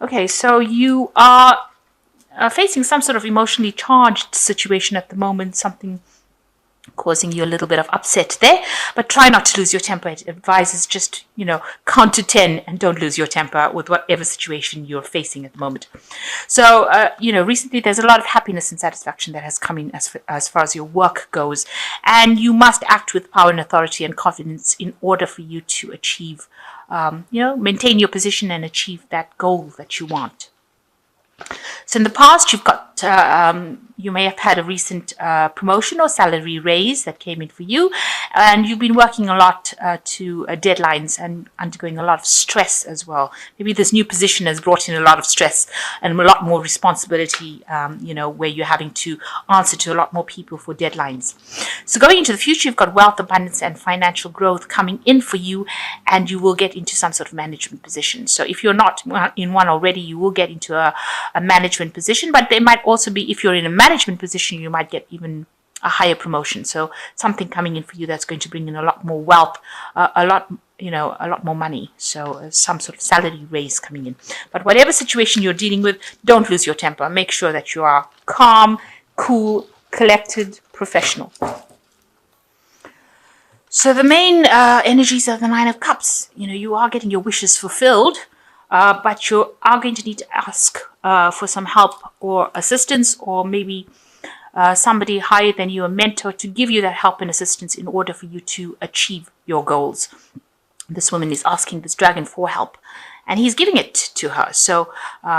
Okay, so you are facing some sort of emotionally charged situation at the moment, something causing you a little bit of upset there, but try not to lose your temper. It advises just, count to 10 and don't lose your temper with whatever situation you're facing at the moment. So, recently there's a lot of happiness and satisfaction that has come in as far as your work goes, and you must act with power and authority and confidence in order for you to achieve, maintain your position and achieve that goal that you want. So in the past, you may have had a recent promotion or salary raise that came in for you, and you've been working a lot to deadlines and undergoing a lot of stress as well. Maybe this new position has brought in a lot of stress and a lot more responsibility, where you're having to answer to a lot more people for deadlines. So going into the future, you've got wealth, abundance, and financial growth coming in for you, and you will get into some sort of management position. So if you're not in one already, you will get into a management position, but there might also be, if you're in a management position, you might get even a higher promotion. So something coming in for you that's going to bring in a lot more wealth, a lot more money. So some sort of salary raise coming in. But whatever situation you're dealing with, don't lose your temper. Make sure that you are calm, cool, collected, professional. So the main energies of the Nine of Cups, you are getting your wishes fulfilled, but you are going to need to ask for some help or assistance, or maybe somebody higher than you, a mentor, to give you that help and assistance in order for you to achieve your goals. This woman is asking this dragon for help, and he's giving it to her. So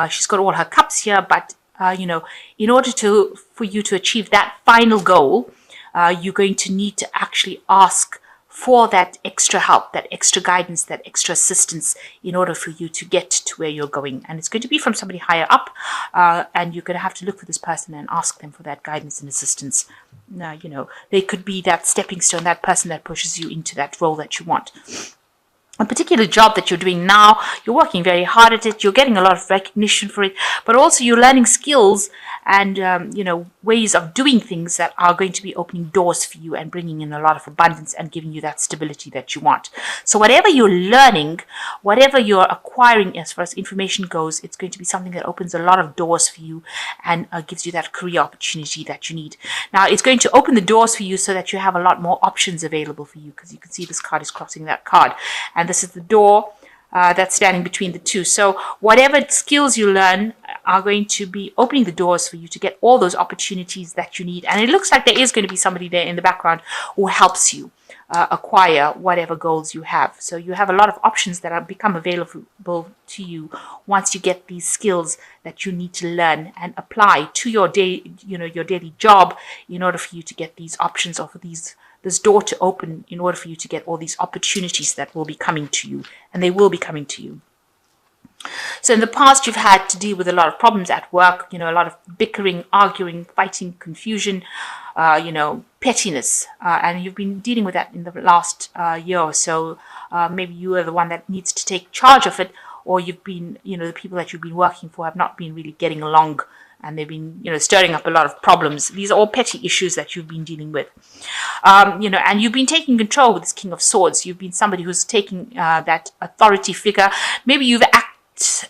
she's got all her cups here, but in order for you to achieve that final goal, you're going to need to actually ask for that extra help, that extra guidance, that extra assistance in order for you to get to where you're going. And it's going to be from somebody higher up, and you're going to have to look for this person and ask them for that guidance and assistance. They could be that stepping stone, that person that pushes you into that role that you want. A particular job that you're doing now, you're working very hard at it, you're getting a lot of recognition for it, but also you're learning skills and, ways of doing things that are going to be opening doors for you and bringing in a lot of abundance and giving you that stability that you want. So whatever you're learning, whatever you're acquiring as far as information goes, it's going to be something that opens a lot of doors for you and gives you that career opportunity that you need. Now, it's going to open the doors for you so that you have a lot more options available for you, because you can see this card is crossing that card. And this is the door that's standing between the two. So whatever skills you learn are going to be opening the doors for you to get all those opportunities that you need. And it looks like there is going to be somebody there in the background who helps you acquire whatever goals you have. So you have a lot of options that become available to you once you get these skills that you need to learn and apply to your your daily job in order for you to get these options, or for this door to open in order for you to get all these opportunities that will be coming to you, and they will be coming to you. So in the past, you've had to deal with a lot of problems at work, a lot of bickering, arguing, fighting, confusion, pettiness, and you've been dealing with that in the last year or so. Maybe you are the one that needs to take charge of it, or you've been, the people that you've been working for have not been really getting along, and they've been, stirring up a lot of problems. These are all petty issues that you've been dealing with. And you've been taking control with this King of Swords. You've been somebody who's taking that authority figure. Maybe you've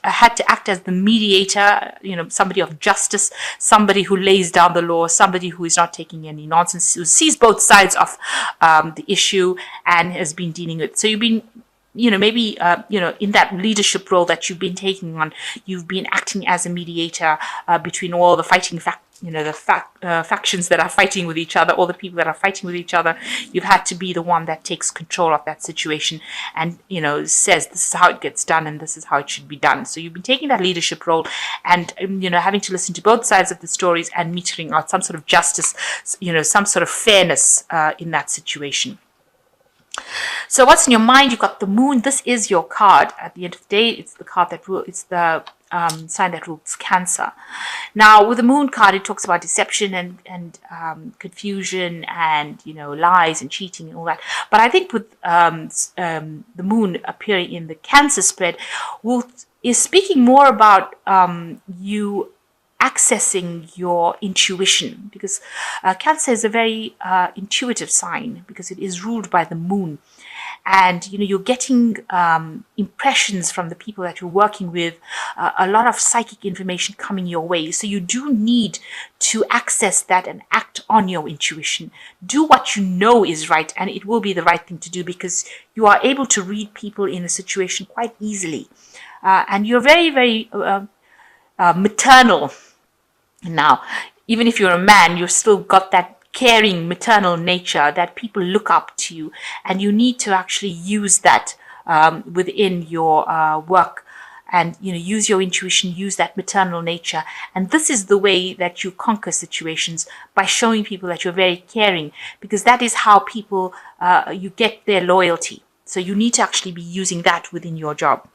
had to act as the mediator, somebody of justice, somebody who lays down the law, somebody who is not taking any nonsense, who sees both sides of the issue and has been dealing with. So you've been maybe, in that leadership role that you've been taking on, you've been acting as a mediator between all the fighting factions that are fighting with each other, all the people that are fighting with each other. You've had to be the one that takes control of that situation and, says this is how it gets done and this is how it should be done. So you've been taking that leadership role and, having to listen to both sides of the stories and metering out some sort of justice, some sort of fairness in that situation. So what's in your mind? You've got the Moon. This is your card. At the end of the day, it's the card that it's the sign that rules Cancer. Now, with the Moon card, it talks about deception and confusion and lies and cheating and all that. But I think with the Moon appearing in the Cancer spread, is speaking more about you accessing your intuition, because Cancer is a very intuitive sign because it is ruled by the Moon. and you're getting impressions from the people that you're working with, a lot of psychic information coming your way. So you do need to access that and act on your intuition. Do what you know is right, and it will be the right thing to do, because you are able to read people in a situation quite easily. And you're very, very maternal. Now, even if you're a man, you've still got that caring maternal nature that people look up to you, and you need to actually use that within your work, and use your intuition, use that maternal nature. And this is the way that you conquer situations, by showing people that you're very caring, because that is how people you get their loyalty. So you need to actually be using that within your job.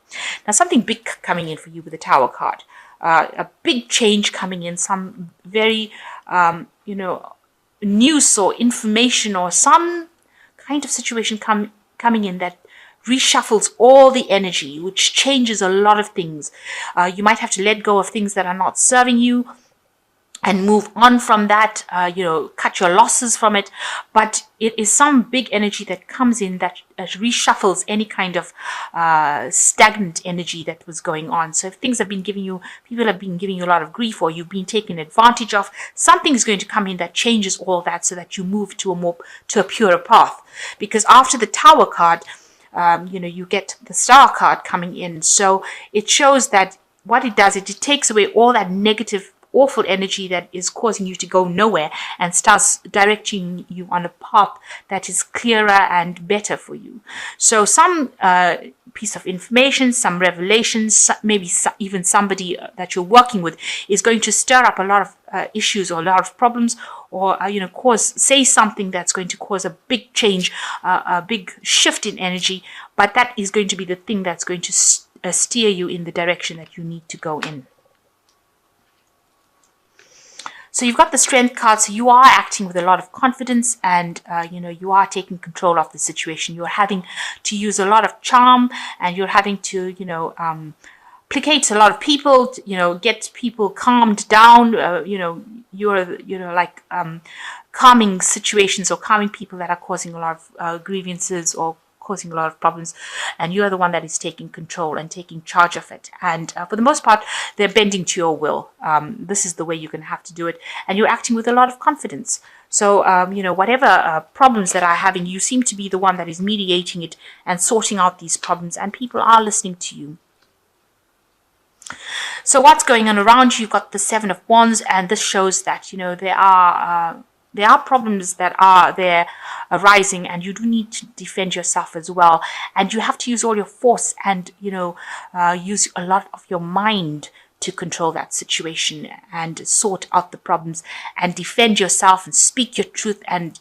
Now, something big coming in for you with the Tower card. A big change coming in, some very, news or information or some kind of situation coming in that reshuffles all the energy, which changes a lot of things. You might have to let go of things that are not serving you and move on from that, cut your losses from it. But it is some big energy that comes in that reshuffles any kind of stagnant energy that was going on. So if things have been people have been giving you a lot of grief, or you've been taken advantage of, something is going to come in that changes all that, so that you move to a purer path. Because after the Tower card, you get the Star card coming in. So it shows that what it does, it takes away all that negative, awful energy that is causing you to go nowhere, and starts directing you on a path that is clearer and better for you. So some piece of information, some revelations, maybe even somebody that you're working with is going to stir up a lot of issues, or a lot of problems, or say something that's going to cause a big change, a big shift in energy. But that is going to be the thing that's going to steer you in the direction that you need to go in. So you've got the Strength card, so you are acting with a lot of confidence, and you are taking control of the situation. You're having to use a lot of charm, and you're having to placate a lot of people, get people calmed down. You're like calming situations, or calming people that are causing a lot of grievances, or causing a lot of problems, and you are the one that is taking control and taking charge of it. And for the most part, they're bending to your will. This is the way you're going to have to do it, and you're acting with a lot of confidence. So, whatever problems that are having, you seem to be the one that is mediating it and sorting out these problems, and people are listening to you. So what's going on around you? You've got the Seven of Wands, and this shows that, there are problems that are there arising, and you do need to defend yourself as well. And you have to use all your force, and, use a lot of your mind to control that situation and sort out the problems and defend yourself and speak your truth, and,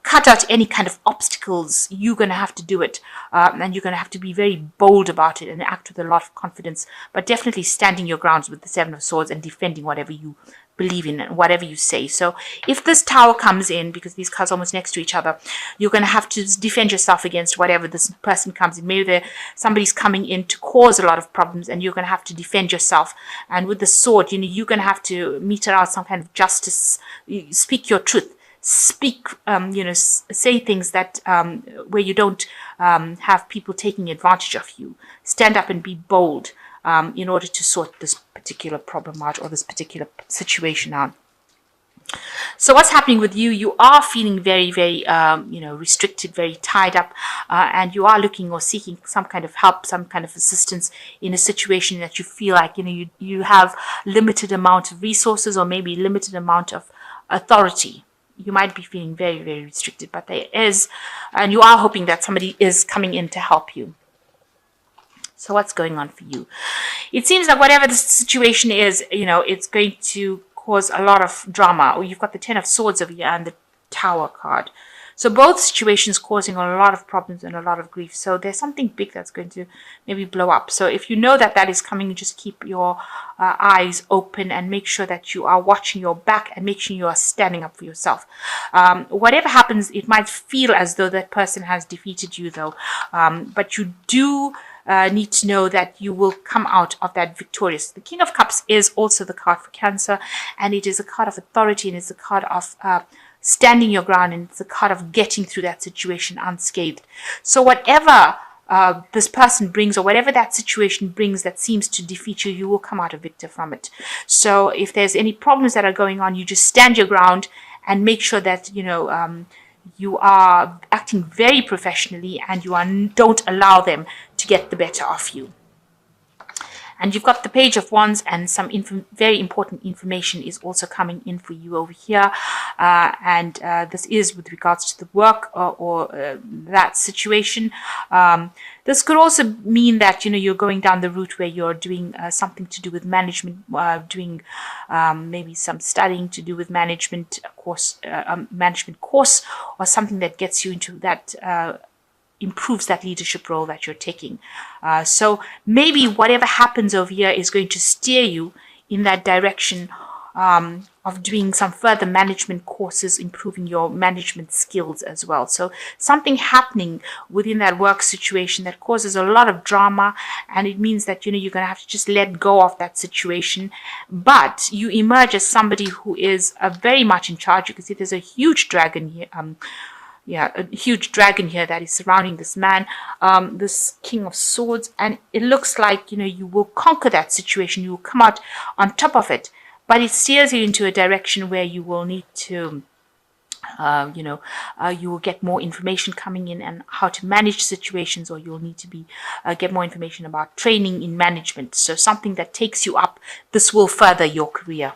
cut out any kind of obstacles. You're going to have to do it. And you're going to have to be very bold about it and act with a lot of confidence, but definitely standing your grounds with the Seven of Swords and defending whatever you believe in and whatever you say. So if this Tower comes in, because these cards are almost next to each other, you're going to have to defend yourself against whatever this person comes in. Maybe somebody's coming in to cause a lot of problems, and you're going to have to defend yourself. And with the sword, you're going to have to meter out some kind of justice, speak your truth, speak, say things that where you don't have people taking advantage of you. Stand up and be bold in order to sort this particular problem out, or this particular situation out. So what's happening with you? You are feeling very, very, restricted, very tied up, and you are looking or seeking some kind of help, some kind of assistance in a situation that you feel like, you have limited amount of resources, or maybe limited amount of authority. You might be feeling very, very restricted, but there is, and you are hoping that somebody is coming in to help you. So what's going on for you? It seems like whatever the situation is, it's going to cause a lot of drama. Or you've got the Ten of Swords over here and the Tower card. So both situations causing a lot of problems and a lot of grief. So there's something big that's going to maybe blow up. So if you know that is coming, just keep your eyes open and make sure that you are watching your back, and make sure you are standing up for yourself. Whatever happens, it might feel as though that person has defeated you, though. But you do need to know that you will come out of that victorious. The King of Cups is also the card for Cancer, and it is a card of authority, and it's a card of standing your ground, and it's a card of getting through that situation unscathed. So whatever this person brings, or whatever that situation brings that seems to defeat you, you will come out a victor from it. So if there's any problems that are going on, you just stand your ground and make sure that you are acting very professionally, and don't allow them to get the better of you. And you've got the Page of Wands, and some very important information is also coming in for you over here. This is with regards to the work or that situation. This could also mean that you're going down the route where you're doing something to do with management, doing maybe some studying to do with management course, or something that gets you into that. Improves that leadership role that you're taking. So maybe whatever happens over here is going to steer you in that direction of doing some further management courses, improving your management skills as well. So something happening within that work situation that causes a lot of drama, and it means that you're going to have to just let go of that situation. But you emerge as somebody who is very much in charge. You can see there's a huge dragon here. A huge dragon here that is surrounding this man, this King of Swords, and it looks like you will conquer that situation. You will come out on top of it, but it steers you into a direction where you will need to you will get more information coming in and how to manage situations, or you'll need to get more information about training in management. So something that takes you up. This will further your career.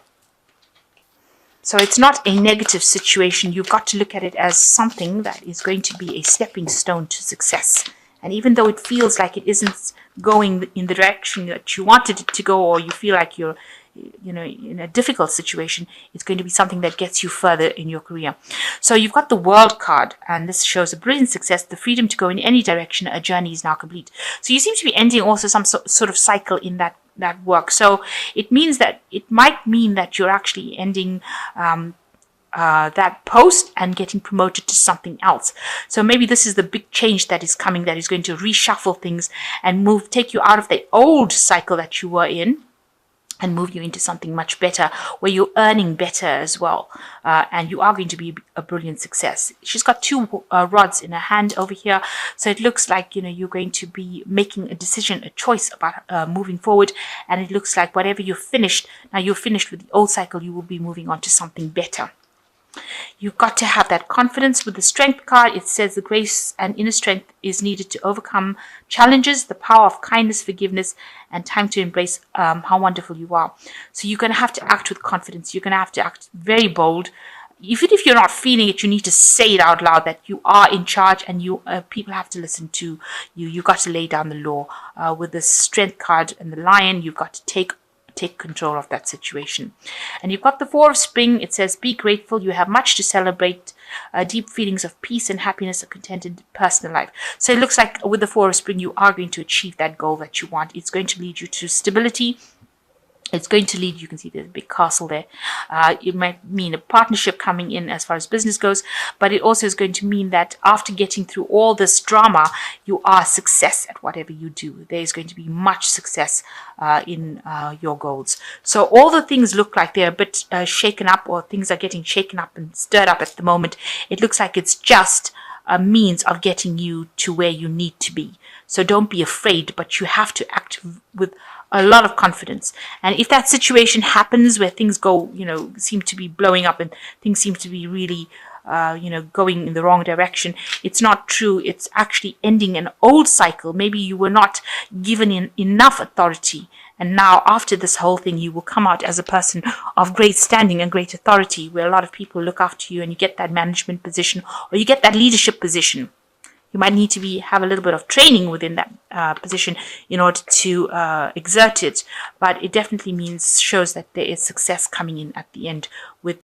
So it's not a negative situation. You've got to look at it as something that is going to be a stepping stone to success. And even though it feels like it isn't going in the direction that you wanted it to go, or you feel like you're in a difficult situation, it's going to be something that gets you further in your career. So you've got the World card, and this shows a brilliant success, the freedom to go in any direction. A journey is now complete. So you seem to be ending also some sort of cycle in that work. So it might mean that you're actually ending that post and getting promoted to something else. So maybe this is the big change that is coming, that is going to reshuffle things and take you out of the old cycle that you were in, and move you into something much better, where you're earning better as well. And you are going to be a brilliant success. She's got two rods in her hand over here. So it looks like, you're going to be making a decision, a choice about moving forward. And it looks like whatever you're finished with the old cycle, you will be moving on to something better. You've got to have that confidence. With the Strength card, it says the grace and inner strength is needed to overcome challenges, the power of kindness, forgiveness, and time to embrace how wonderful you are. So you're going to have to act with confidence. You're going to have to act very bold. Even if you're not feeling it, you need to say it out loud that you are in charge, and people have to listen to you. You've got to lay down the law. With the Strength card and the Lion, you've got to take control of that situation. And you've got the Four of Spring. It says, be grateful. You have much to celebrate. Deep feelings of peace and happiness, a contented personal life. So it looks like with the Four of Spring, you are going to achieve that goal that you want. It's going to lead you to stability. It's going to lead, you can see there's a big castle there. It might mean a partnership coming in as far as business goes, but it also is going to mean that after getting through all this drama, you are a success at whatever you do. There is going to be much success in your goals. So all the things look like they're a bit shaken up, or things are getting shaken up and stirred up at the moment. It looks like it's just a means of getting you to where you need to be. So don't be afraid, but you have to act with a lot of confidence. And if that situation happens where things go, seem to be blowing up and things seem to be really, going in the wrong direction, it's not true. It's actually ending an old cycle. Maybe you were not given enough authority. And now after this whole thing, you will come out as a person of great standing and great authority, where a lot of people look after you, and you get that management position, or you get that leadership position. You might need to have a little bit of training within that position in order to exert it, but it definitely shows that there is success coming in at the end with